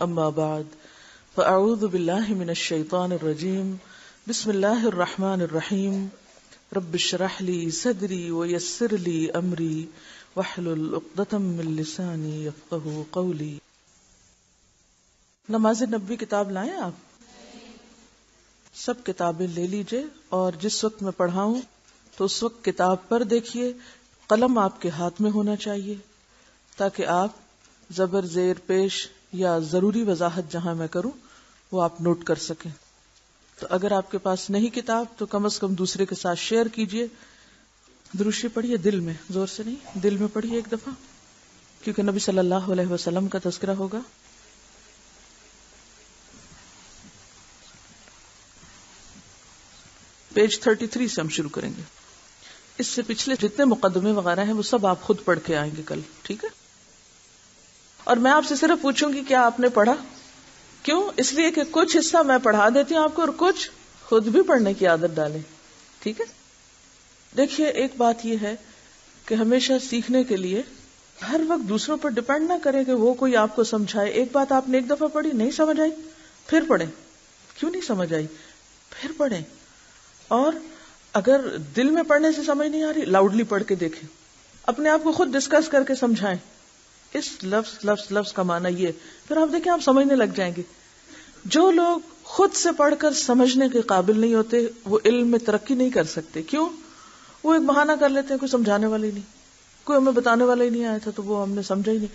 اما بعد فاعوذ باللہ من الشیطان الرجیم بسم اللہ الرحمن الرحیم رب اشرح لی صدری ویسر لی امری واحلل عقدۃ من لسانی یفقہوا قولی. نماز نبوی کتاب لائیں آپ؟ سب کتابیں لے لیجئے اور جس وقت میں پڑھاؤں تو اس وقت کتاب پر دیکھیے، قلم آپ کے ہاتھ میں ہونا چاہیے تاکہ آپ زبر زیر پیش یا ضروری وضاحت جہاں میں کروں وہ آپ نوٹ کر سکیں. تو اگر آپ کے پاس نہیں کتاب تو کم از کم دوسرے کے ساتھ شیئر کیجئے. دروشی پڑھیے دل میں، زور سے نہیں، دل میں پڑھیے ایک دفعہ، کیونکہ نبی صلی اللہ علیہ وسلم کا تذکرہ ہوگا. پیج 33 سے ہم شروع کریں گے. اس سے پچھلے جتنے مقدمے وغیرہ ہیں وہ سب آپ خود پڑھ کے آئیں گے کل، ٹھیک ہے؟ اور میں آپ سے صرف پوچھوں گی کیا آپ نے پڑھا؟ کیوں؟ اس لیے کہ کچھ حصہ میں پڑھا دیتی ہوں آپ کو اور کچھ خود بھی پڑھنے کی عادت ڈالیں، ٹھیک ہے؟ دیکھیے ایک بات یہ ہے کہ ہمیشہ سیکھنے کے لیے ہر وقت دوسروں پر ڈیپینڈ نہ کریں کہ وہ کوئی آپ کو سمجھائے. ایک بات آپ نے ایک دفعہ پڑھی، نہیں سمجھ آئی، پھر پڑھیں. کیوں نہیں سمجھ آئی؟ پھر پڑھیں. اور اگر دل میں پڑھنے سے سمجھ نہیں آ رہی، لاؤڈلی پڑھ کے دیکھیں، اپنے آپ کو خود ڈسکس کر کے سمجھائیں اس لفظ کا معنی یہ، پھر آپ دیکھیں آپ سمجھنے لگ جائیں گے. جو لوگ خود سے پڑھ کر سمجھنے کے قابل نہیں ہوتے وہ علم میں ترقی نہیں کر سکتے. کیوں؟ وہ ایک بہانہ کر لیتے ہیں، کوئی سمجھانے والا ہی نہیں، کوئی ہمیں بتانے والا ہی نہیں آیا تھا تو وہ ہم نے سمجھا ہی نہیں.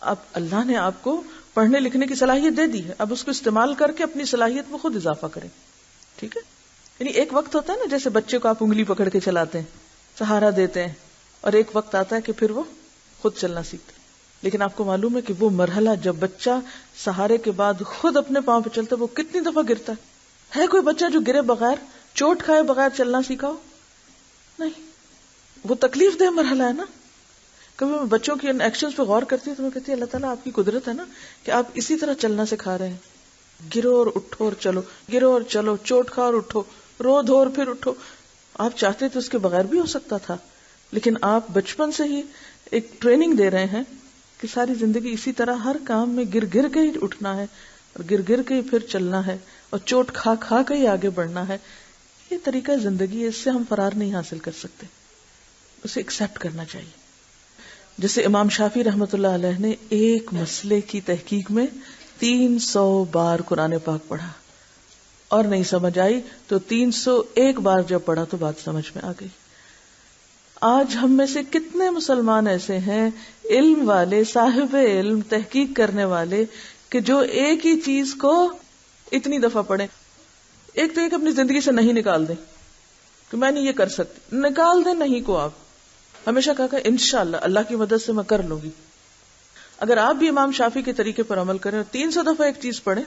اب اللہ نے آپ کو پڑھنے لکھنے کی صلاحیت دے دی ہے، اب اس کو استعمال کر کے اپنی صلاحیت میں خود اضافہ کریں، ٹھیک ہے؟ یعنی ایک وقت ہوتا ہے نا جیسے بچے کو آپ انگلی پکڑ کے چلاتے ہیں، سہارا دیتے ہیں، اور ایک وقت آتا ہے کہ پھر وہ خود چلنا سیکھتے ہیں. لیکن آپ کو معلوم ہے کہ وہ مرحلہ جب بچہ سہارے کے بعد خود اپنے پاؤں پہ چلتا ہے وہ کتنی دفعہ گرتا ہے کوئی بچہ جو گرے بغیر، چوٹ کھائے بغیر چلنا سیکھا ہو؟ نہیں. وہ تکلیف دہ مرحلہ ہے نا. کبھی میں بچوں کی ان ایکشنز پہ غور کرتی ہوں تو میں کہتی ہوں اللہ تعالیٰ آپ کی قدرت ہے نا کہ آپ اسی طرح چلنا سکھا رہے ہیں. گرو اور اٹھو اور چلو، گرو اور چلو، چوٹ کھاؤ اور اٹھو، رو دھو اور پھر اٹھو. آپ چاہتے تو اس کے بغیر بھی ہو سکتا تھا، لیکن آپ بچپن سے ہی ایک ٹریننگ دے رہے ہیں کہ ساری زندگی اسی طرح ہر کام میں گر گر کے ہی اٹھنا ہے اور گر گر کے ہی پھر چلنا ہے اور چوٹ کھا کھا کے ہی آگے بڑھنا ہے. یہ طریقہ زندگی ہے، اس سے ہم فرار نہیں حاصل کر سکتے، اسے ایکسپٹ کرنا چاہیے. جیسے امام شافعی رحمۃ اللہ علیہ نے ایک مسئلے کی تحقیق میں 300 بار قرآن پاک پڑھا اور نہیں سمجھ آئی تو 301 بار جب پڑھا تو بات سمجھ میں آ گئی. آج ہم میں سے کتنے مسلمان ایسے ہیں علم والے، صاحب علم، تحقیق کرنے والے، کہ جو ایک ہی چیز کو اتنی دفعہ پڑھیں. ایک تو ایک اپنی زندگی سے نہیں نکال دیں کہ میں نہیں یہ کر سکتی، نکال دیں نہیں کو. آپ ہمیشہ کہا کہ انشاءاللہ اللہ کی مدد سے میں کر لوں گی. اگر آپ بھی امام شافعی کے طریقے پر عمل کریں اور 300 دفعہ ایک چیز پڑھیں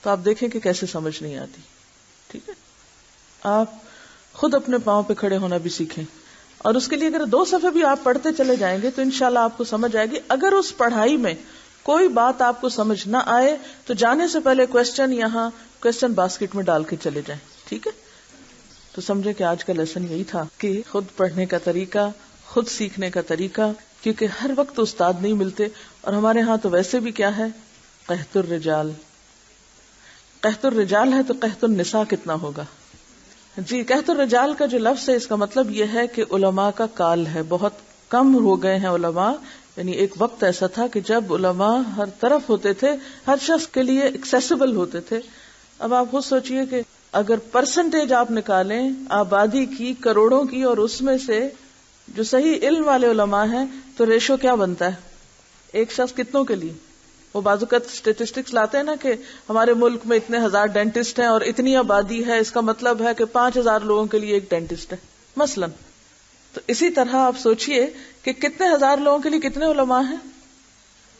تو آپ دیکھیں کہ کیسے سمجھ نہیں آتی. ٹھیک ہے؟ آپ خود اپنے پاؤں پہ کھڑے ہونا بھی سیکھیں، اور اس کے لیے اگر 2 صفحے بھی آپ پڑھتے چلے جائیں گے تو انشاءاللہ آپ کو سمجھ آئے گی. اگر اس پڑھائی میں کوئی بات آپ کو سمجھ نہ آئے تو جانے سے پہلے کوسچن یہاں کوسچن باسکٹ میں ڈال کے چلے جائیں. ٹھیک ہے؟ تو سمجھے کہ آج کا لیسن یہی تھا کہ خود پڑھنے کا طریقہ، خود سیکھنے کا طریقہ، کیونکہ ہر وقت استاد نہیں ملتے. اور ہمارے ہاں تو ویسے بھی کیا ہے، قحط الرجال. قحط الرجال ہے تو قحط النساء کتنا ہوگا؟ جی، قحط الرجال کا جو لفظ ہے اس کا مطلب یہ ہے کہ علماء کا کال ہے، بہت کم ہو گئے ہیں علماء. یعنی ایک وقت ایسا تھا کہ جب علماء ہر طرف ہوتے تھے، ہر شخص کے لیے ایکسیسیبل ہوتے تھے. اب آپ خود سوچئے کہ اگر پرسنٹیج آپ نکالیں آبادی کی، کروڑوں کی، اور اس میں سے جو صحیح علم والے علماء ہیں تو ریشو کیا بنتا ہے؟ ایک شخص کتنوں کے لیے؟ وہ بعض اوقات اسٹیٹسٹکس لاتے ہیں نا کہ ہمارے ملک میں اتنے ہزار ڈینٹسٹ ہیں اور اتنی آبادی ہے، اس کا مطلب ہے کہ 5000 لوگوں کے لیے ایک ڈینٹسٹ ہے مثلا. تو اسی طرح آپ سوچئے کہ کتنے ہزار لوگوں کے لیے کتنے علماء ہیں،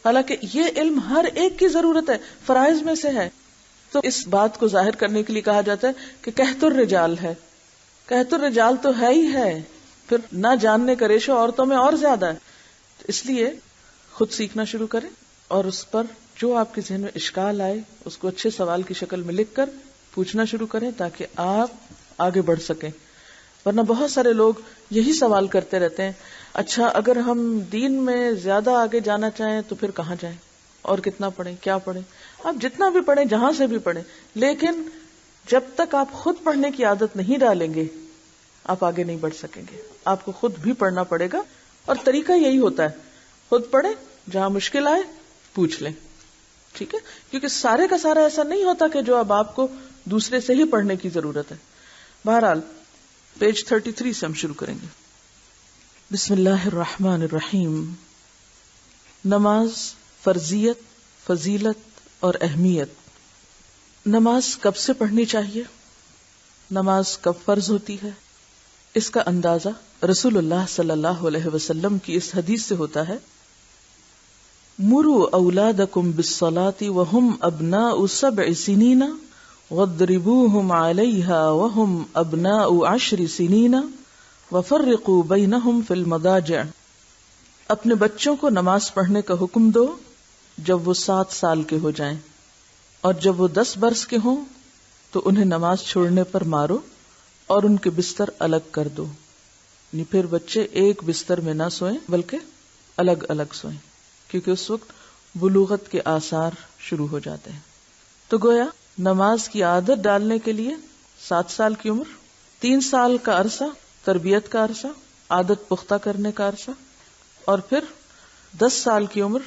حالانکہ یہ علم ہر ایک کی ضرورت ہے، فرائض میں سے ہے. تو اس بات کو ظاہر کرنے کے لیے کہا جاتا ہے کہ قحط الرجال ہے. قحط الرجال تو ہے ہی ہے، پھر نہ جاننے کا ریشو عورتوں میں اور زیادہ ہے. تو اس لیے خود سیکھنا شروع کریں اور اس پر جو آپ کے ذہن میں اشکال آئے اس کو اچھے سوال کی شکل میں لکھ کر پوچھنا شروع کریں تاکہ آپ آگے بڑھ سکیں. ورنہ بہت سارے لوگ یہی سوال کرتے رہتے ہیں، اچھا اگر ہم دین میں زیادہ آگے جانا چاہیں تو پھر کہاں جائیں؟ اور کتنا پڑھیں، کیا پڑھیں، آپ جتنا بھی پڑھیں، جہاں سے بھی پڑھیں، لیکن جب تک آپ خود پڑھنے کی عادت نہیں ڈالیں گے آپ آگے نہیں بڑھ سکیں گے. آپ کو خود بھی پڑھنا پڑے گا، اور طریقہ یہی ہوتا ہے، خود پڑھیں، جہاں مشکل آئے پوچھ لیں. ٹھیک ہے، کیونکہ سارے کا سارا ایسا نہیں ہوتا کہ جو اب آپ کو دوسرے سے ہی پڑھنے کی ضرورت ہے. بہرحال پیج 33 سے ہم شروع کریں گے. بسم اللہ الرحمن الرحیم. نماز، فرضیت، فضیلت اور اہمیت. نماز کب سے پڑھنی چاہیے؟ نماز کب فرض ہوتی ہے؟ اس کا اندازہ رسول اللہ صلی اللہ علیہ وسلم کی اس حدیث سے ہوتا ہے: مروا اولادکم بالصلاۃ وهم ابناء 7 سنین واضربوهم علیہا وهم ابناء 10 سنین وفرقوا بینہم فی المضاجع. اپنے بچوں کو نماز پڑھنے کا حکم دو جب وہ 7 سال کے ہو جائیں، اور جب وہ 10 برس کے ہوں تو انہیں نماز چھوڑنے پر مارو اور ان کے بستر الگ کر دو. یعنی پھر بچے ایک بستر میں نہ سوئیں بلکہ الگ الگ سوئیں، کیونکہ اس وقت بلوغت کے آثار شروع ہو جاتے ہیں. تو گویا نماز کی عادت ڈالنے کے لیے 7 سال کی عمر، 3 سال کا عرصہ تربیت کا عرصہ، عادت پختہ کرنے کا عرصہ، اور پھر 10 سال کی عمر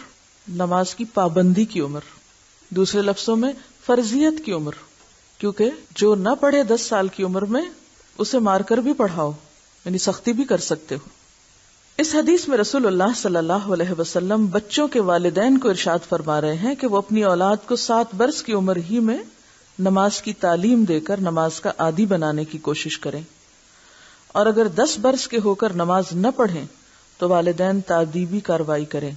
نماز کی پابندی کی عمر. دوسرے لفظوں میں فرضیت کی عمر، کیونکہ جو نہ پڑھے 10 سال کی عمر میں اسے مار کر بھی پڑھاؤ، یعنی سختی بھی کر سکتے ہو. اس حدیث میں رسول اللہ صلی اللہ علیہ وسلم بچوں کے والدین کو ارشاد فرما رہے ہیں کہ وہ اپنی اولاد کو 7 برس کی عمر ہی میں نماز کی تعلیم دے کر نماز کا عادی بنانے کی کوشش کریں، اور اگر 10 برس کے ہو کر نماز نہ پڑھیں تو والدین تادیبی کارروائی کریں،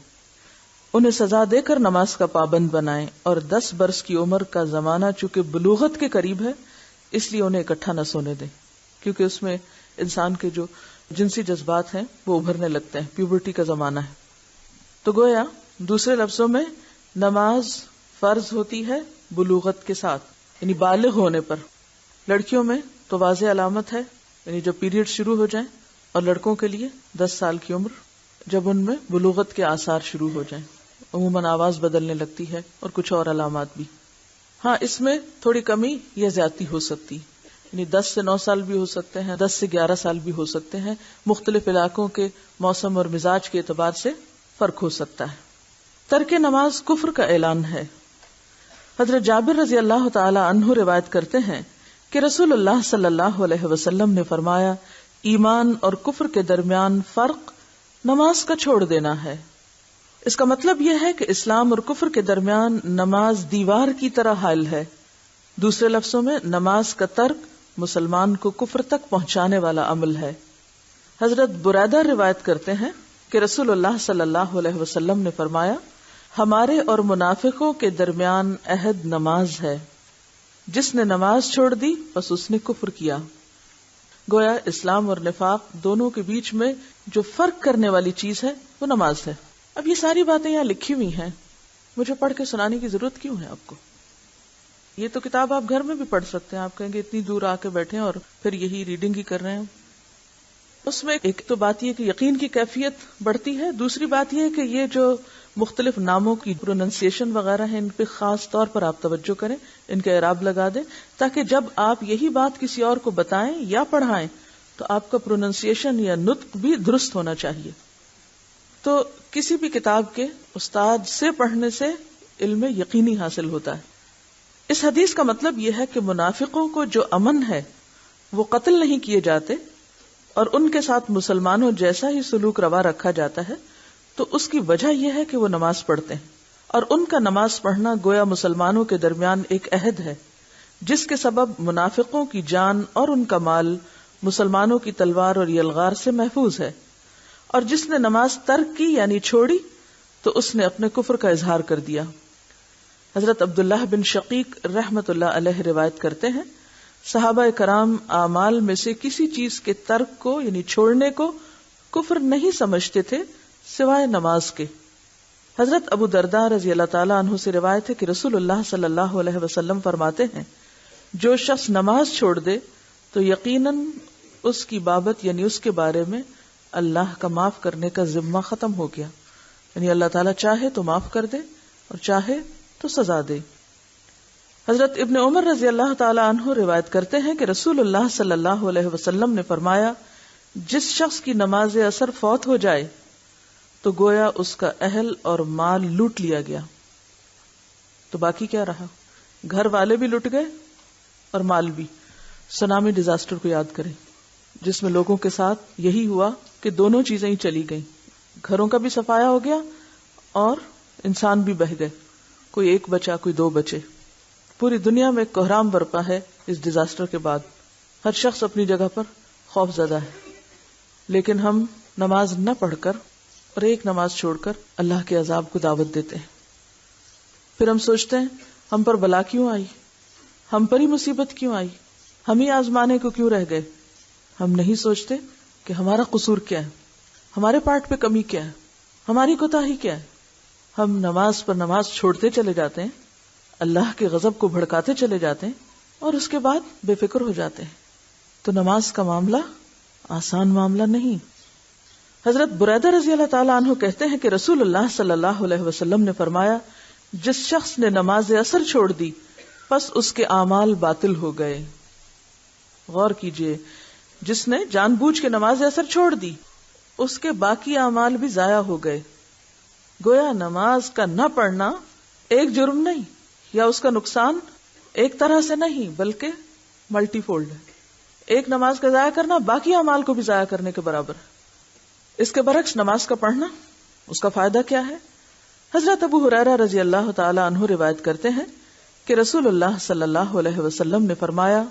انہیں سزا دے کر نماز کا پابند بنائیں. اور 10 برس کی عمر کا زمانہ چونکہ بلوغت کے قریب ہے اس لیے انہیں اکٹھا نہ سونے دیں، کیونکہ اس میں انسان کے جو جنسی جذبات ہیں وہ ابھرنے لگتے ہیں، پیوبرٹی کا زمانہ ہے. تو گویا دوسرے لفظوں میں نماز فرض ہوتی ہے بلوغت کے ساتھ، یعنی بالغ ہونے پر. لڑکیوں میں تو واضح علامت ہے، یعنی جب پیریڈ شروع ہو جائیں، اور لڑکوں کے لیے 10 سال کی عمر جب ان میں بلوغت کے آثار شروع ہو جائیں. عموماً آواز بدلنے لگتی ہے اور کچھ اور علامات بھی. ہاں اس میں تھوڑی کمی یا زیادتی ہو سکتی، یعنی 10 سے 9 سال بھی ہو سکتے ہیں، 10 سے 11 سال بھی ہو سکتے ہیں. مختلف علاقوں کے موسم اور مزاج کے اعتبار سے فرق ہو سکتا ہے. ترک نماز کفر کا اعلان ہے. حضرت جابر رضی اللہ تعالی عنہ روایت کرتے ہیں کہ رسول اللہ صلی اللہ علیہ وسلم نے فرمایا: ایمان اور کفر کے درمیان فرق نماز کا چھوڑ دینا ہے. اس کا مطلب یہ ہے کہ اسلام اور کفر کے درمیان نماز دیوار کی طرح حائل ہے. دوسرے لفظوں میں نماز کا ترک مسلمان کو کفر تک پہنچانے والا عمل ہے. حضرت بریدہ روایت کرتے ہیں کہ رسول اللہ صلی اللہ علیہ وسلم نے فرمایا: ہمارے اور منافقوں کے درمیان عہد نماز ہے، جس نے نماز چھوڑ دی بس اس نے کفر کیا. گویا اسلام اور نفاق دونوں کے بیچ میں جو فرق کرنے والی چیز ہے وہ نماز ہے. اب یہ ساری باتیں یہاں لکھی ہوئی ہیں، مجھے پڑھ کے سنانے کی ضرورت کیوں ہے آپ کو؟ یہ تو کتاب آپ گھر میں بھی پڑھ سکتے ہیں. آپ کہیں گے اتنی دور آ کے بیٹھے اور پھر یہی ریڈنگ ہی کر رہے ہیں. اس میں ایک تو بات یہ کہ یقین کی کیفیت بڑھتی ہے، دوسری بات یہ ہے کہ یہ جو مختلف ناموں کی پروننسیشن وغیرہ ہیں ان پہ خاص طور پر آپ توجہ کریں، ان کا اعراب لگا دیں، تاکہ جب آپ یہی بات کسی اور کو بتائیں یا پڑھائیں تو آپ کا پروننسیشن یا نطق بھی درست ہونا چاہیے. تو کسی بھی کتاب کے استاد سے پڑھنے سے علم یقینی حاصل ہوتا ہے. اس حدیث کا مطلب یہ ہے کہ منافقوں کو جو امن ہے وہ قتل نہیں کیے جاتے اور ان کے ساتھ مسلمانوں جیسا ہی سلوک روا رکھا جاتا ہے، تو اس کی وجہ یہ ہے کہ وہ نماز پڑھتے ہیں، اور ان کا نماز پڑھنا گویا مسلمانوں کے درمیان ایک عہد ہے جس کے سبب منافقوں کی جان اور ان کا مال مسلمانوں کی تلوار اور یلغار سے محفوظ ہے. اور جس نے نماز ترک کی یعنی چھوڑی تو اس نے اپنے کفر کا اظہار کر دیا. حضرت عبداللہ بن شقیق رحمت اللہ علیہ روایت کرتے ہیں صحابہ کرام اعمال میں سے کسی چیز کے ترک کو یعنی چھوڑنے کو کفر نہیں سمجھتے تھے سوائے نماز کے. حضرت ابو درداء رضی اللہ تعالیٰ عنہ سے روایت ہے کہ رسول اللہ صلی اللہ علیہ وسلم فرماتے ہیں جو شخص نماز چھوڑ دے تو یقیناً اس کی بابت یعنی اس کے بارے میں اللہ کا معاف کرنے کا ذمہ ختم ہو گیا. یعنی اللہ تعالیٰ چاہے تو معاف کر دے، اور چاہے تو سزا دے۔ حضرت ابن عمر رضی اللہ تعالی عنہ روایت کرتے ہیں کہ رسول اللہ صلی اللہ علیہ وسلم نے فرمایا، جس شخص کی نماز عصر فوت ہو جائے تو گویا اس کا اہل اور مال لوٹ لیا گیا، تو باقی کیا رہا؟ گھر والے بھی لٹ گئے اور مال بھی۔ سونامی ڈیزاسٹر کو یاد کریں، جس میں لوگوں کے ساتھ یہی ہوا کہ دونوں چیزیں ہی چلی گئیں، گھروں کا بھی صفایا ہو گیا اور انسان بھی بہہ گئے، کوئی ایک بچا کوئی دو بچے۔ پوری دنیا میں کوہرام برپا ہے اس ڈیزاسٹر کے بعد، ہر شخص اپنی جگہ پر خوف زدہ ہے، لیکن ہم نماز نہ پڑھ کر اور ایک نماز چھوڑ کر اللہ کے عذاب کو دعوت دیتے ہیں۔ پھر ہم سوچتے ہیں ہم پر بلا کیوں آئی، ہم پر ہی مصیبت کیوں آئی، ہم ہی آزمانے کو کیوں رہ گئے۔ ہم نہیں سوچتے کہ ہمارا قصور کیا ہے، ہمارے پارٹ پہ کمی کیا ہے، ہماری کوتاہی کیا ہے۔ ہم نماز پر نماز چھوڑتے چلے جاتے ہیں، اللہ کے غضب کو بھڑکاتے چلے جاتے ہیں اور اس کے بعد بے فکر ہو جاتے ہیں۔ تو نماز کا معاملہ آسان معاملہ نہیں۔ حضرت بریدہ رضی اللہ تعالیٰ عنہ کہتے ہیں کہ رسول اللہ صلی اللہ علیہ وسلم نے فرمایا، جس شخص نے نماز عصر چھوڑ دی پس اس کے اعمال باطل ہو گئے۔ غور کیجئے، جس نے جان بوجھ کے نماز عصر چھوڑ دی اس کے باقی اعمال بھی ضائع ہو گئے۔ گویا نماز کا نہ پڑھنا ایک جرم نہیں، یا اس کا نقصان ایک طرح سے نہیں بلکہ ملٹی فولڈ ہے۔ ایک نماز کا ضائع کرنا باقی اعمال کو بھی ضائع کرنے کے برابر ہے۔ اس کے برعکس نماز کا پڑھنا، اس کا فائدہ کیا ہے؟ حضرت ابو ہریرہ رضی اللہ تعالی عنہ روایت کرتے ہیں کہ رسول اللہ صلی اللہ علیہ وسلم نے فرمایا،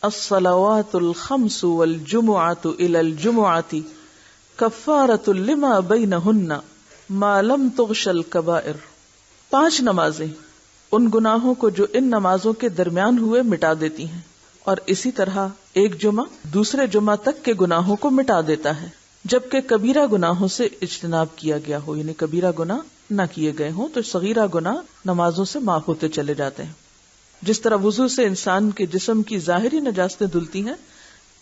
الصلوات الخمس والجمعۃ الی الجمعۃ کفارۃ لما بینہن ما لم تغش الکبائر۔ 5 نمازیں ان گناہوں کو جو ان نمازوں کے درمیان ہوئے مٹا دیتی ہیں، اور اسی طرح ایک جمعہ دوسرے جمعہ تک کے گناہوں کو مٹا دیتا ہے، جبکہ کبیرہ گناہوں سے اجتناب کیا گیا ہو، یعنی کبیرہ گناہ نہ کیے گئے ہوں تو صغیرہ گناہ نمازوں سے معاف ہوتے چلے جاتے ہیں۔ جس طرح وضو سے انسان کے جسم کی ظاہری نجاستیں دھلتی ہیں،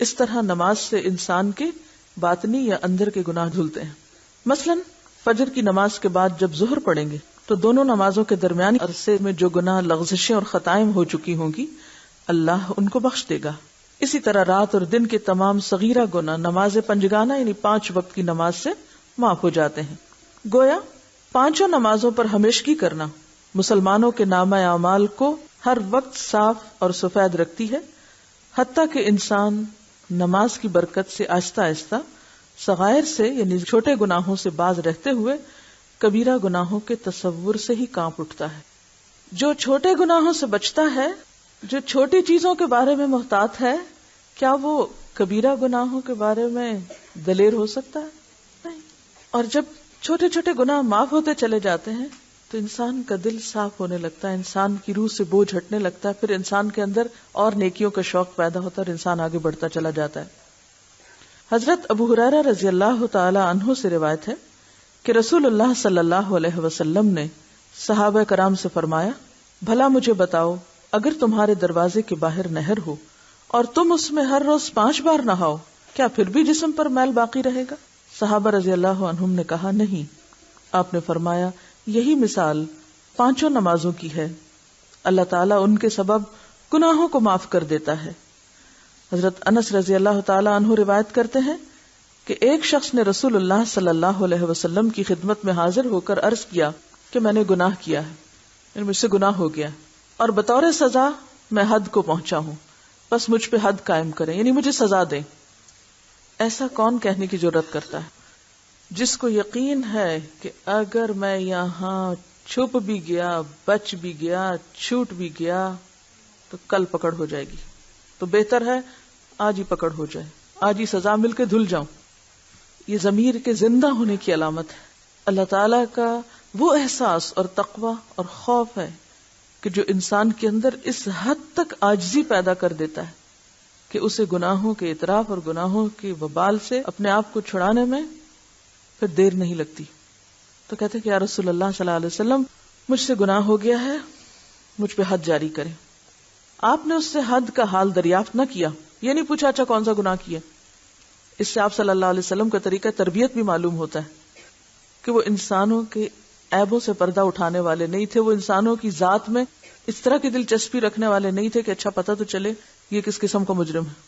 اس طرح نماز سے انسان کے باطنی یا اندر کے گناہ دھلتے ہیں۔ مثلا فجر کی نماز کے بعد جب ظہر پڑھیں گے تو دونوں نمازوں کے درمیان عرصے میں جو گناہ لغزشیں اور خطائیں ہو چکی ہوں گی اللہ ان کو بخش دے گا۔ اسی طرح رات اور دن کے تمام صغیرہ گناہ نماز پنجگانہ یعنی 5 وقت کی نماز سے معاف ہو جاتے ہیں۔ گویا 5 نمازوں پر ہمیشگی کرنا مسلمانوں کے نامہ اعمال کو ہر وقت صاف اور سفید رکھتی ہے، حتیٰ کہ انسان نماز کی برکت سے آہستہ آہستہ صغائر سے یعنی چھوٹے گناہوں سے باز رہتے ہوئے کبیرہ گناہوں کے تصور سے ہی کانپ اٹھتا ہے۔ جو چھوٹے گناہوں سے بچتا ہے، جو چھوٹی چیزوں کے بارے میں محتاط ہے، کیا وہ کبیرہ گناہوں کے بارے میں دلیر ہو سکتا ہے؟ نہیں۔ اور جب چھوٹے چھوٹے گناہ معاف ہوتے چلے جاتے ہیں تو انسان کا دل صاف ہونے لگتا ہے، انسان کی روح سے بوجھ ہٹنے لگتا ہے، پھر انسان کے اندر اور نیکیوں کا شوق پیدا ہوتا ہے اور انسان آگے بڑھتا چلا جاتا ہے۔ حضرت ابو ہریرہ رضی اللہ تعالی عنہ سے روایت ہے کہ رسول اللہ صلی اللہ علیہ وسلم نے صحابہ کرام سے فرمایا، بھلا مجھے بتاؤ، اگر تمہارے دروازے کے باہر نہر ہو اور تم اس میں ہر روز 5 بار نہاؤ، کیا پھر بھی جسم پر میل باقی رہے گا؟ صحابہ رضی اللہ عنہم نے کہا، نہیں۔ آپ نے فرمایا، یہی مثال 5 نمازوں کی ہے، اللہ تعالیٰ ان کے سبب گناہوں کو معاف کر دیتا ہے۔ حضرت انس رضی اللہ تعالی عنہ روایت کرتے ہیں کہ ایک شخص نے رسول اللہ صلی اللہ علیہ وسلم کی خدمت میں حاضر ہو کر عرض کیا کہ میں نے گناہ کیا ہے، یعنی مجھ سے گناہ ہو گیا اور بطور سزا میں حد کو پہنچا ہوں، بس مجھ پہ حد قائم کریں، یعنی مجھے سزا دیں۔ ایسا کون کہنے کی جرات کرتا ہے جس کو یقین ہے کہ اگر میں یہاں چھپ بھی گیا، بچ بھی گیا، چھوٹ بھی گیا تو کل پکڑ ہو جائے گی، تو بہتر ہے آج ہی پکڑ ہو جائے، آج ہی سزا مل کے دھل جاؤں۔ یہ ضمیر کے زندہ ہونے کی علامت ہے، اللہ تعالیٰ کا وہ احساس اور تقوی اور خوف ہے کہ جو انسان کے اندر اس حد تک عاجزی پیدا کر دیتا ہے کہ اسے گناہوں کے اعتراف اور گناہوں کے وبال سے اپنے آپ کو چھڑانے میں پھر دیر نہیں لگتی۔ تو کہتے کہ یا رسول اللہ صلی اللہ علیہ وسلم، مجھ سے گناہ ہو گیا ہے، مجھ پہ حد جاری کریں۔ آپ نے اس سے حد کا حال دریافت نہ کیا، یہ نہیں پوچھا اچھا کون سا گناہ کیا۔ اس سے آپ صلی اللہ علیہ وسلم کا طریقہ تربیت بھی معلوم ہوتا ہے کہ وہ انسانوں کے عیبوں سے پردہ اٹھانے والے نہیں تھے، وہ انسانوں کی ذات میں اس طرح کی دلچسپی رکھنے والے نہیں تھے کہ اچھا پتہ تو چلے یہ کس قسم کا مجرم ہے۔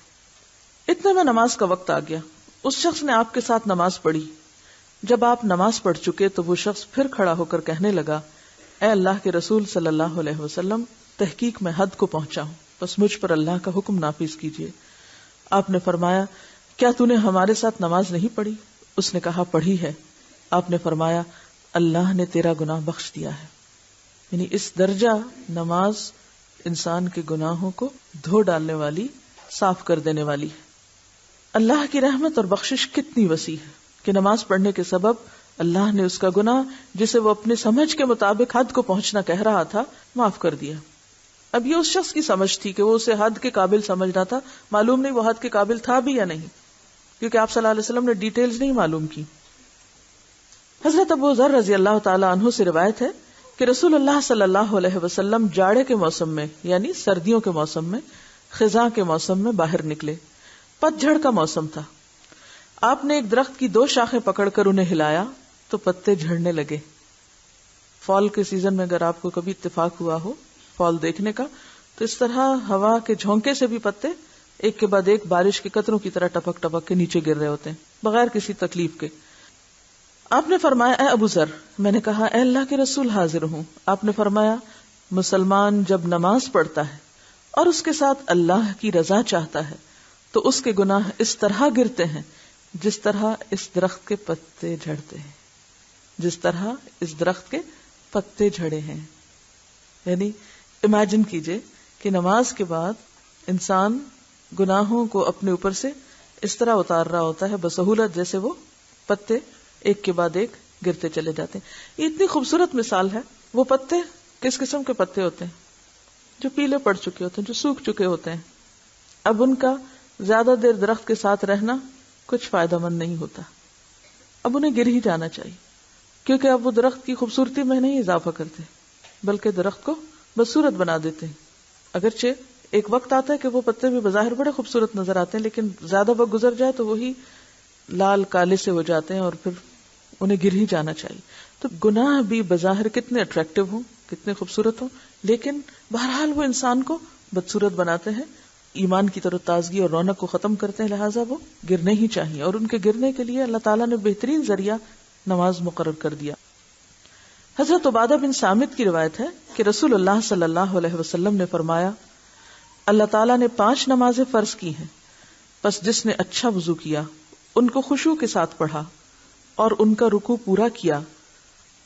اتنے میں نماز کا وقت آ گیا، اس شخص نے آپ کے ساتھ نماز پڑھی۔ جب آپ نماز پڑھ چکے تو وہ شخص پھر کھڑا ہو کر کہنے لگا، اے اللہ کے رسول صلی اللہ علیہ وسلم، تحقیق میں حد کو پہنچا ہوں، بس مجھ پر اللہ کا حکم نافذ کیجیے۔ آپ نے فرمایا، کیا تو نے ہمارے ساتھ نماز نہیں پڑھی؟ اس نے کہا، پڑھی ہے۔ آپ نے فرمایا، اللہ نے تیرا گناہ بخش دیا ہے۔ یعنی اس درجہ نماز انسان کے گناہوں کو دھو ڈالنے والی، صاف کر دینے والی ہے۔ اللہ کی رحمت اور بخشش کتنی وسیع ہے کہ نماز پڑھنے کے سبب اللہ نے اس کا گناہ، جسے وہ اپنے سمجھ کے مطابق حد کو پہنچنا کہہ رہا تھا، معاف کر دیا۔ اب یہ اس شخص کی سمجھ تھی کہ وہ اسے حد کے قابل سمجھ رہا تھا، معلوم نہیں وہ حد کے قابل تھا بھی یا نہیں، کیونکہ آپ صلی اللہ علیہ وسلم نے ڈیٹیلز نہیں معلوم کی۔ حضرت ابو ذر رضی اللہ تعالی عنہ سے روایت ہے کہ رسول اللہ صلی اللہ علیہ وسلم جاڑے کے موسم میں، یعنی سردیوں کے موسم میں، خزاں کے موسم میں باہر نکلے۔ پت جھڑ کا موسم تھا۔ آپ نے ایک درخت کی 2 شاخیں پکڑ کر انہیں ہلایا تو پتے جھڑنے لگے۔ فال کے سیزن میں اگر آپ کو کبھی اتفاق ہوا ہو فال دیکھنے کا، تو اس طرح ہوا کے جھونکے سے بھی پتے ایک کے بعد ایک بارش کے قطروں کی طرح ٹپک ٹپک کے نیچے گر رہے ہوتے ہیں بغیر کسی تکلیف کے۔ آپ نے فرمایا، اے ابو ذر، میں نے کہا، اے اللہ کے رسول، حاضر ہوں۔ آپ نے فرمایا، مسلمان جب نماز پڑھتا ہے اور اس کے ساتھ اللہ کی رضا چاہتا ہے تو اس کے گناہ اس طرح گرتے ہیں جس طرح اس درخت کے پتے جھڑتے ہیں، جس طرح اس درخت کے پتے جھڑے ہیں۔ یعنی امیجن کیجئے کہ نماز کے بعد انسان گناہوں کو اپنے اوپر سے اس طرح اتار رہا ہوتا ہے بسہولت، جیسے وہ پتے ایک کے بعد ایک گرتے چلے جاتے ہیں۔ یہ اتنی خوبصورت مثال ہے۔ وہ پتے کس قسم کے پتے ہوتے ہیں؟ جو پیلے پڑ چکے ہوتے ہیں، جو سوکھ چکے ہوتے ہیں۔ اب ان کا زیادہ دیر درخت کے ساتھ رہنا کچھ فائدہ مند نہیں ہوتا، اب انہیں گر ہی جانا چاہیے، کیونکہ اب وہ درخت کی خوبصورتی میں نہیں اضافہ کرتے بلکہ درخت کو بدصورت بنا دیتے ہیں۔ اگرچہ ایک وقت آتا ہے کہ وہ پتے بھی بظاہر بڑے خوبصورت نظر آتے ہیں، لیکن زیادہ وقت گزر جائے تو وہی لال کالے سے ہو جاتے ہیں اور پھر انہیں گر ہی جانا چاہیے۔ تو گناہ بھی بظاہر کتنے اٹریکٹیو ہوں، کتنے خوبصورت ہوں، لیکن بہرحال وہ انسان کو بدصورت بناتے ہیں، ایمان کی طرف تازگی اور رونق کو ختم کرتے ہیں، لہٰذا وہ گرنے ہی چاہیے، اور ان کے گرنے کے لیے اللہ تعالیٰ نے بہترین ذریعہ نماز مقرر کر دیا۔ حضرت عبادہ بن صامت کی روایت ہے کہ رسول اللہ صلی اللہ علیہ وسلم نے فرمایا، اللہ تعالیٰ نے 5 نمازیں فرض کی ہیں، پس جس نے اچھا وضو کیا، ان کو خشوع کے ساتھ پڑھا اور ان کا رکوع پورا کیا،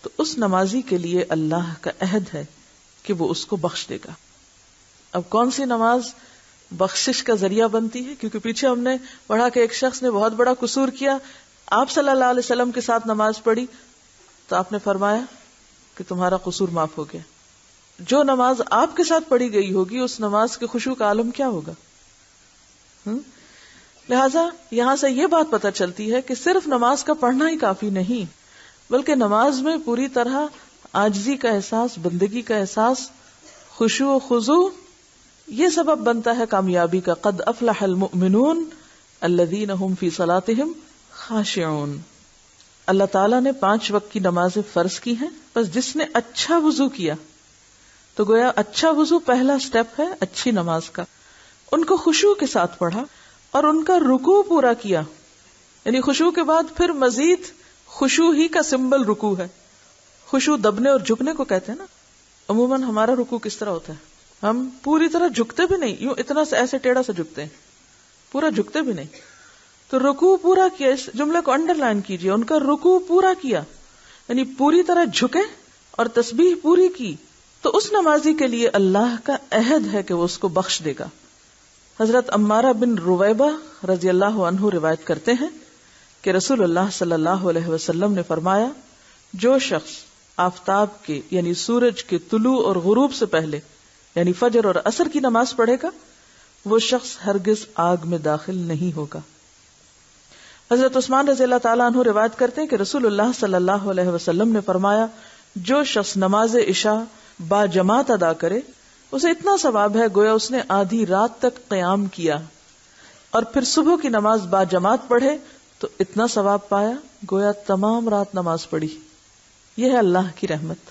تو اس نمازی کے لیے اللہ کا عہد ہے کہ وہ اس کو بخش دے گا۔ اب کون سی نماز بخشش کا ذریعہ بنتی ہے؟ کیونکہ پیچھے ہم نے پڑھا کہ ایک شخص نے بہت بڑا قصور کیا، آپ صلی اللہ علیہ وسلم کے ساتھ نماز پڑھی تو آپ نے فرمایا کہ تمہارا قصور معاف ہو گیا۔ جو نماز آپ کے ساتھ پڑھی گئی ہوگی اس نماز کے خشوع کا عالم کیا ہوگا؟ لہٰذا یہاں سے یہ بات پتہ چلتی ہے کہ صرف نماز کا پڑھنا ہی کافی نہیں، بلکہ نماز میں پوری طرح عاجزی کا احساس، بندگی کا احساس، خشوع و خضوع، یہ سبب بنتا ہے کامیابی کا۔ قد افلح المؤمنون الذین هم فی صلاتهم خاشعون۔ اللہ تعالیٰ نے 5 وقت کی نمازیں فرض کی ہیں، بس جس نے اچھا وضو کیا، تو گویا اچھا وضو پہلا سٹیپ ہے اچھی نماز کا، ان کو خشوع کے ساتھ پڑھا اور ان کا رکوع پورا کیا، یعنی خشوع کے بعد پھر مزید خشوع ہی کا سمبل رکوع ہے۔ خشوع دبنے اور جھکنے کو کہتے ہیں نا۔ عموماً ہمارا رکوع کس طرح ہوتا ہے؟ ہم پوری طرح جھکتے بھی نہیں، یوں اتنا سے ایسے ٹیڑھا سے جھکتے ہیں، پورا جھکتے بھی نہیں۔ تو رکوع پورا کیا، اس جملے کو انڈر لائن کیجئے، ان کا رکوع پورا کیا، یعنی پوری طرح جھکے اور تسبیح پوری کی، تو اس نمازی کے لیے اللہ کا عہد ہے کہ وہ اس کو بخش دے گا۔ حضرت عمارہ بن رویبہ رضی اللہ عنہ روایت کرتے ہیں کہ رسول اللہ صلی اللہ علیہ وسلم نے فرمایا، جو شخص آفتاب کے یعنی سورج کے طلوع اور غروب سے پہلے یعنی فجر اور عصر کی نماز پڑھے گا، وہ شخص ہرگز آگ میں داخل نہیں ہوگا۔ حضرت عثمان رضی اللہ تعالیٰ عنہ روایت کرتے ہیں کہ رسول اللہ صلی اللہ علیہ وسلم نے فرمایا، جو شخص نماز عشاء با جماعت ادا کرے اسے اتنا ثواب ہے گویا اس نے آدھی رات تک قیام کیا، اور پھر صبح کی نماز با جماعت پڑھے تو اتنا ثواب پایا گویا تمام رات نماز پڑھی۔ یہ ہے اللہ کی رحمت.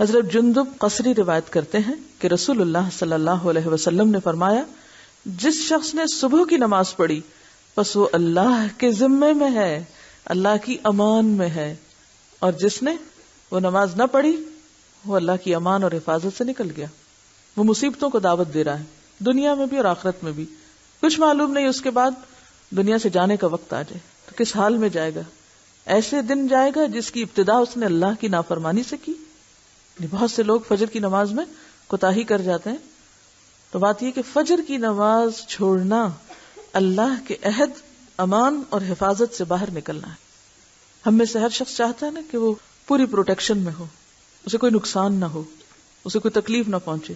حضرت جندب قصری روایت کرتے ہیں کہ رسول اللہ صلی اللہ علیہ وسلم نے فرمایا جس شخص نے صبح کی نماز پڑھی پس وہ اللہ کے ذمے میں ہے, اللہ کی امان میں ہے, اور جس نے وہ نماز نہ پڑھی وہ اللہ کی امان اور حفاظت سے نکل گیا. وہ مصیبتوں کو دعوت دے رہا ہے, دنیا میں بھی اور آخرت میں بھی. کچھ معلوم نہیں اس کے بعد دنیا سے جانے کا وقت آ جائے تو کس حال میں جائے گا. ایسے دن جائے گا جس کی ابتدا اس نے اللہ کی نافرمانی سے کی. بہت سے لوگ فجر کی نماز میں کوتاہی کر جاتے ہیں. تو بات یہ کہ فجر کی نماز چھوڑنا اللہ کے عہد, امان اور حفاظت سے باہر نکلنا ہے. ہم میں سے ہر شخص چاہتا ہے نا کہ وہ پوری پروٹیکشن میں ہو, اسے کوئی نقصان نہ ہو, اسے کوئی تکلیف نہ پہنچے.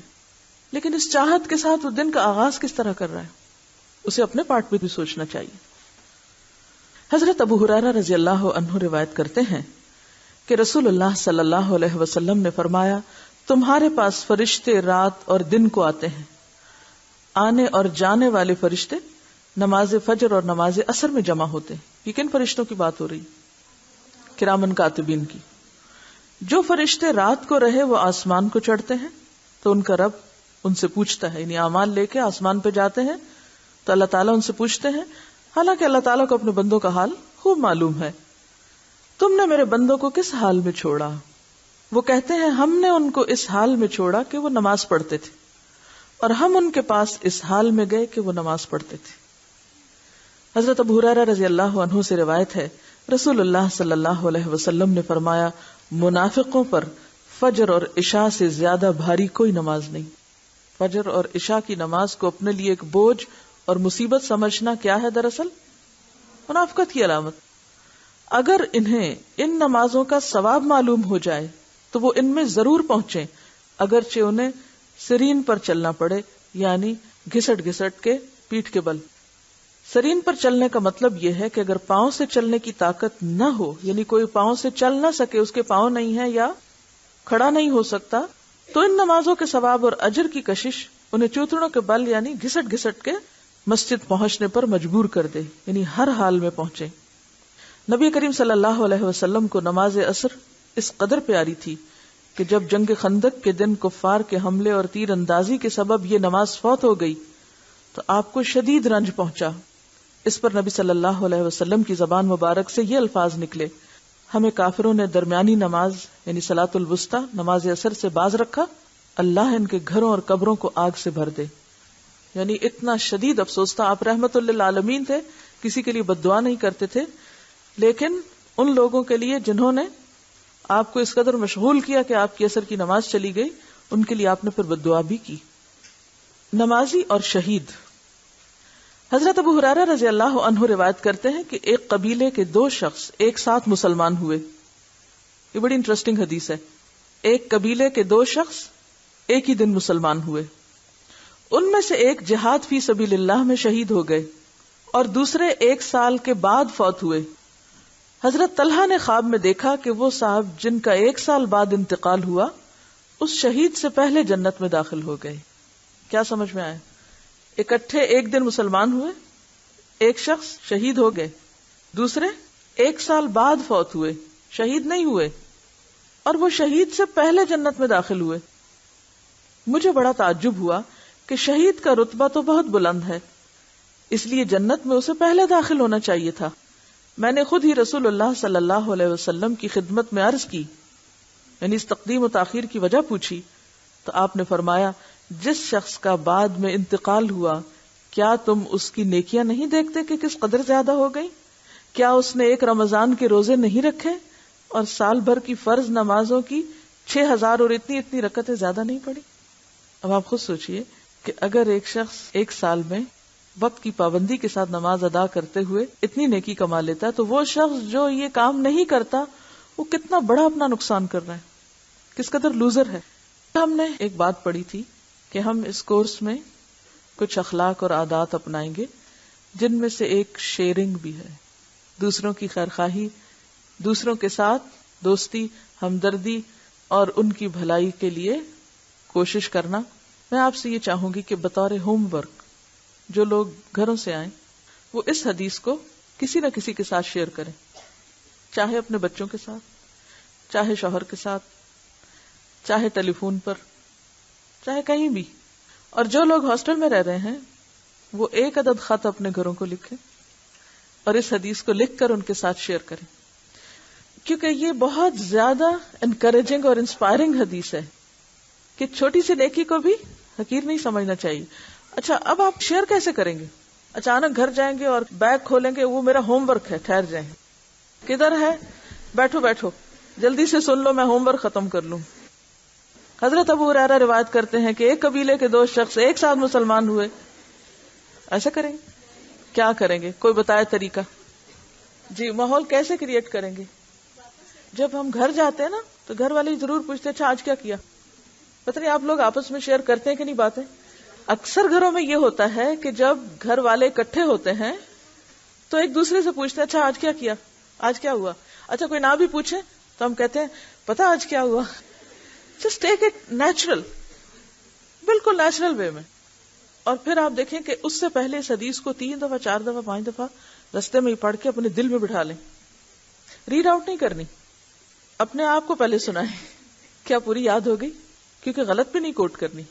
لیکن اس چاہت کے ساتھ وہ دن کا آغاز کس طرح کر رہا ہے, اسے اپنے پارٹ میں بھی سوچنا چاہیے. حضرت ابو ہریرہ رضی اللہ عنہ روایت کرتے ہیں کہ رسول اللہ صلی اللہ علیہ وسلم نے فرمایا تمہارے پاس فرشتے رات اور دن کو آتے ہیں. آنے اور جانے والے فرشتے نماز فجر اور نماز عصر میں جمع ہوتے ہیں. یہ کن فرشتوں کی بات ہو رہی؟ کرامن کاتبین کی. جو فرشتے رات کو رہے وہ آسمان کو چڑھتے ہیں تو ان کا رب ان سے پوچھتا ہے, یعنی اعمال لے کے آسمان پہ جاتے ہیں تو اللہ تعالیٰ ان سے پوچھتے ہیں, حالانکہ اللہ تعالیٰ کو اپنے بندوں کا حال خوب معلوم ہے, تم نے میرے بندوں کو کس حال میں چھوڑا؟ وہ کہتے ہیں ہم نے ان کو اس حال میں چھوڑا کہ وہ نماز پڑھتے تھے, اور ہم ان کے پاس اس حال میں گئے کہ وہ نماز پڑھتے تھے. حضرت ابو ہریرہ رضی اللہ عنہ سے روایت ہے رسول اللہ صلی اللہ علیہ وسلم نے فرمایا منافقوں پر فجر اور عشاء سے زیادہ بھاری کوئی نماز نہیں. فجر اور عشاء کی نماز کو اپنے لیے ایک بوجھ اور مصیبت سمجھنا کیا ہے؟ دراصل منافقت کی علامت. اگر انہیں ان نمازوں کا ثواب معلوم ہو جائے تو وہ ان میں ضرور پہنچیں, اگرچہ انہیں سرین پر چلنا پڑے, یعنی گھسٹ گھسٹ کے پیٹھ کے بل. سرین پر چلنے کا مطلب یہ ہے کہ اگر پاؤں سے چلنے کی طاقت نہ ہو, یعنی کوئی پاؤں سے چل نہ سکے, اس کے پاؤں نہیں ہے یا کھڑا نہیں ہو سکتا, تو ان نمازوں کے ثواب اور اجر کی کشش انہیں چوتڑوں کے بل یعنی گھسٹ گھسٹ کے مسجد پہنچنے پر مجبور کر دے, یعنی ہر حال میں پہنچے. نبی کریم صلی اللہ علیہ وسلم کو نماز عصر اس قدر پیاری تھی کہ جب جنگ خندق کے دن کفار کے حملے اور تیر اندازی کے سبب یہ نماز فوت ہو گئی تو آپ کو شدید رنج پہنچا. اس پر نبی صلی اللہ علیہ وسلم کی زبان مبارک سے یہ الفاظ نکلے, ہمیں کافروں نے درمیانی نماز یعنی صلاۃ الوسطی نماز عصر سے باز رکھا, اللہ ان کے گھروں اور قبروں کو آگ سے بھر دے. یعنی اتنا شدید افسوس تھا. آپ رحمت للعالمین تھے, کسی کے لیے بد دعا نہیں کرتے تھے, لیکن ان لوگوں کے لیے جنہوں نے آپ کو اس قدر مشغول کیا کہ آپ کی عصر کی نماز چلی گئی, ان کے لیے آپ نے پھر بد دعا بھی کی. نمازی اور شہید. حضرت ابو ہریرہ رضی اللہ عنہ روایت کرتے ہیں کہ ایک قبیلے کے 2 شخص ایک ساتھ مسلمان ہوئے. یہ بڑی انٹرسٹنگ حدیث ہے. ایک قبیلے کے 2 شخص ایک ہی دن مسلمان ہوئے. ان میں سے ایک جہاد فی سبیل اللہ میں شہید ہو گئے اور دوسرے 1 سال کے بعد فوت ہوئے. حضرت طلحہ نے خواب میں دیکھا کہ وہ صاحب جن کا 1 سال بعد انتقال ہوا اس شہید سے پہلے جنت میں داخل ہو گئے. کیا سمجھ میں آیا؟ اکٹھے ایک دن مسلمان ہوئے, ایک شخص شہید ہو گئے, دوسرے 1 سال بعد فوت ہوئے, شہید نہیں ہوئے, اور وہ شہید سے پہلے جنت میں داخل ہوئے. مجھے بڑا تعجب ہوا کہ شہید کا رتبہ تو بہت بلند ہے, اس لیے جنت میں اسے پہلے داخل ہونا چاہیے تھا. میں نے خود ہی رسول اللہ صلی اللہ علیہ وسلم کی خدمت میں عرض کی, یعنی اس تقدیم و تاخیر کی وجہ پوچھی, تو آپ نے فرمایا جس شخص کا بعد میں انتقال ہوا کیا تم اس کی نیکیاں نہیں دیکھتے کہ کس قدر زیادہ ہو گئی؟ کیا اس نے 1 رمضان کے روزے نہیں رکھے اور سال بھر کی فرض نمازوں کی 6000 اور اتنی رکعتیں زیادہ نہیں پڑی؟ اب آپ خود سوچئے کہ اگر ایک شخص 1 سال میں وقت کی پابندی کے ساتھ نماز ادا کرتے ہوئے اتنی نیکی کما لیتا ہے تو وہ شخص جو یہ کام نہیں کرتا وہ کتنا بڑا اپنا نقصان کر رہا ہے, کس قدر لوزر ہے. ہم نے ایک بات پڑھی تھی کہ ہم اس کورس میں کچھ اخلاق اور عادات اپنائیں گے جن میں سے ایک شیئرنگ بھی ہے, دوسروں کی خیرخواہی, دوسروں کے ساتھ دوستی, ہمدردی اور ان کی بھلائی کے لیے کوشش کرنا. میں آپ سے یہ چاہوں گی کہ بطور ہوم ورک جو لوگ گھروں سے آئیں وہ اس حدیث کو کسی نہ کسی کے ساتھ شیئر کریں, چاہے اپنے بچوں کے ساتھ, چاہے شوہر کے ساتھ، چاہے ٹیلی فون پر، چاہے کہیں بھی. اور جو لوگ ہاسٹل میں رہ رہے ہیں وہ ایک عدد خط اپنے گھروں کو لکھیں اور اس حدیث کو لکھ کر ان کے ساتھ شیئر کریں، کیونکہ یہ بہت زیادہ انکریجنگ اور انسپائرنگ حدیث ہے کہ چھوٹی سی نیکی کو بھی حقیر نہیں سمجھنا چاہیے. اچھا اب آپ شیئر کیسے کریں گے؟ اچانک گھر جائیں گے اور بیگ کھولیں گے، وہ میرا ہوم ورک ہے، ٹھہر جائیں. کدھر ہے؟ بیٹھو بیٹھو جلدی سے سن لو، میں ہوم ورک ختم کر لوں. حضرت ابو ہریرہ روایت کرتے ہیں کہ ایک قبیلے کے 2 شخص ایک ساتھ مسلمان ہوئے. ایسا کریں گے؟ کیا کریں گے؟ کوئی بتائے طریقہ. جی ماحول کیسے کریٹ کریں گے؟ جب ہم گھر جاتے ہیں نا تو گھر والے ضرور پوچھتے ہیں اچھا آج کیا کیا. پتہ نہیں آپ لوگ آپس میں شیئر کرتے ہیں کہ نہیں باتیں. اکثر گھروں میں یہ ہوتا ہے کہ جب گھر والے اکٹھے ہوتے ہیں تو ایک دوسرے سے پوچھتے ہیں اچھا آج کیا کیا، آج کیا ہوا. اچھا کوئی نہ بھی پوچھے تو ہم کہتے ہیں پتا آج کیا ہوا. جسٹ ٹیک اٹ نیچرل، بالکل نیچرل وے میں. اور پھر آپ دیکھیں کہ اس سے پہلے اس حدیث کو 3 دفعہ 4 دفعہ 5 دفعہ رستے میں ہی پڑھ کے اپنے دل میں بٹھا لیں. ریڈ آؤٹ نہیں کرنی، اپنے آپ کو پہلے سنائیں. کیا پوری یاد ہو گئی؟ کیونکہ غلط بھی نہیں کوٹ کرنی.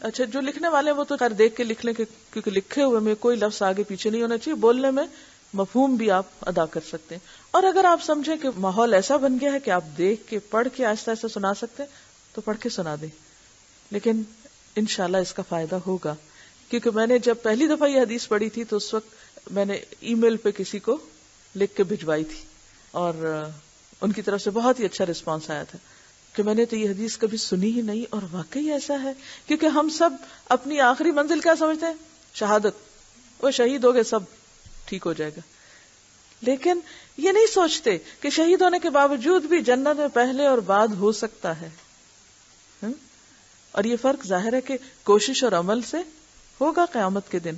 اچھا جو لکھنے والے ہیں وہ تو خیر دیکھ کے لکھ لیں کیونکہ لکھے ہوئے میں کوئی لفظ آگے پیچھے نہیں ہونا چاہیے. بولنے میں مفہوم بھی آپ ادا کر سکتے ہیں. اور اگر آپ سمجھیں کہ ماحول ایسا بن گیا ہے کہ آپ دیکھ کے پڑھ کے آہستہ آہستہ سنا سکتے ہیں تو پڑھ کے سنا دیں. لیکن انشاءاللہ اس کا فائدہ ہوگا، کیونکہ میں نے جب پہلی دفعہ یہ حدیث پڑھی تھی تو اس وقت میں نے ای میل پہ کسی کو لکھ کے بھجوائی تھی اور ان کی طرف سے بہت ہی اچھا رسپانس آیا تھا کہ میں نے تو یہ حدیث کبھی سنی ہی نہیں اور واقعی ایسا ہے. کیونکہ ہم سب اپنی آخری منزل کیا سمجھتے ہیں؟ شہادت. وہ شہید ہو گئے سب ٹھیک ہو جائے گا. لیکن یہ نہیں سوچتے کہ شہید ہونے کے باوجود بھی جنت میں پہلے اور بعد ہو سکتا ہے. اور یہ فرق ظاہر ہے کہ کوشش اور عمل سے ہوگا قیامت کے دن.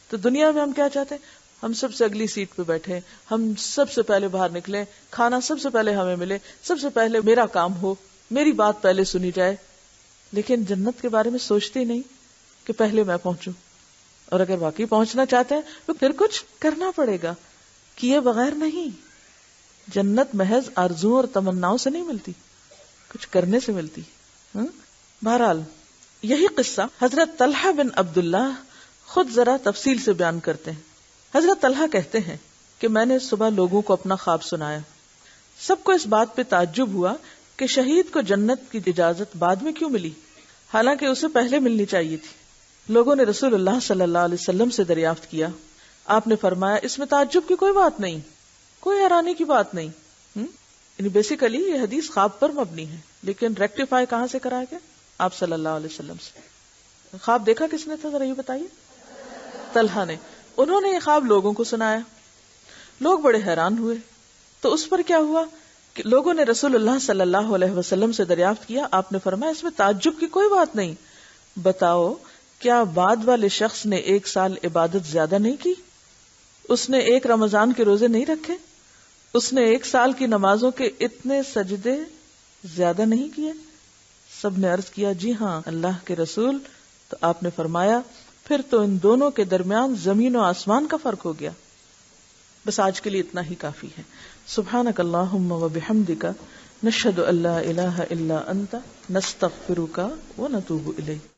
تو دنیا میں ہم کیا چاہتے ہیں؟ ہم سب سے اگلی سیٹ پہ بیٹھے، ہم سب سے پہلے باہر نکلیں، کھانا سب سے پہلے ہمیں ملے، سب سے پہلے میرا کام ہو، میری بات پہلے سنی جائے. لیکن جنت کے بارے میں سوچتے ہی نہیں کہ پہلے میں پہنچوں. اور اگر واقعی پہنچنا چاہتے ہیں تو پھر کچھ کرنا پڑے گا، کیے بغیر نہیں. جنت محض آرزوؤں اور تمناؤں سے نہیں ملتی، کچھ کرنے سے ملتی. بہرحال یہی قصہ حضرت طلحہ بن عبداللہ خود ذرا تفصیل سے بیان کرتے ہیں. حضرت طلحہ کہتے ہیں کہ میں نے صبح لوگوں کو اپنا خواب سنایا. سب کو اس بات پہ تعجب ہوا کہ شہید کو جنت کی اجازت بعد میں کیوں ملی، حالانکہ اسے پہلے ملنی چاہیے تھی. لوگوں نے رسول اللہ صلی اللہ علیہ وسلم سے دریافت کیا. آپ نے فرمایا اس میں تعجب کی کوئی بات نہیں، کوئی حیرانی کی بات نہیں. یعنی بیسیکلی یہ حدیث خواب پر مبنی ہے، لیکن ریکٹیفائی کہاں سے کرایا گیا؟ آپ صلی اللہ علیہ وسلم سے. خواب دیکھا کس نے تھا ذرا یہ بتائیے؟ طلحہ نے. انہوں نے یہ خواب لوگوں کو سنایا، لوگ بڑے حیران ہوئے. تو اس پر کیا ہوا کہ لوگوں نے رسول اللہ صلی اللہ علیہ وسلم سے دریافت کیا. آپ نے فرمایا اس میں تعجب کی کوئی بات نہیں. بتاؤ کیا بعد والے شخص نے 1 سال عبادت زیادہ نہیں کی؟ اس نے 1 رمضان کے روزے نہیں رکھے؟ اس نے 1 سال کی نمازوں کے اتنے سجدے زیادہ نہیں کیے؟ سب نے عرض کیا جی ہاں اللہ کے رسول. تو آپ نے فرمایا پھر تو ان دونوں کے درمیان زمین و آسمان کا فرق ہو گیا. بس آج کے لیے اتنا ہی کافی ہے. سبحانک اللہم و بحمدک نشہد ان لا الہ الا انت نستغفرک و نتوب الیک.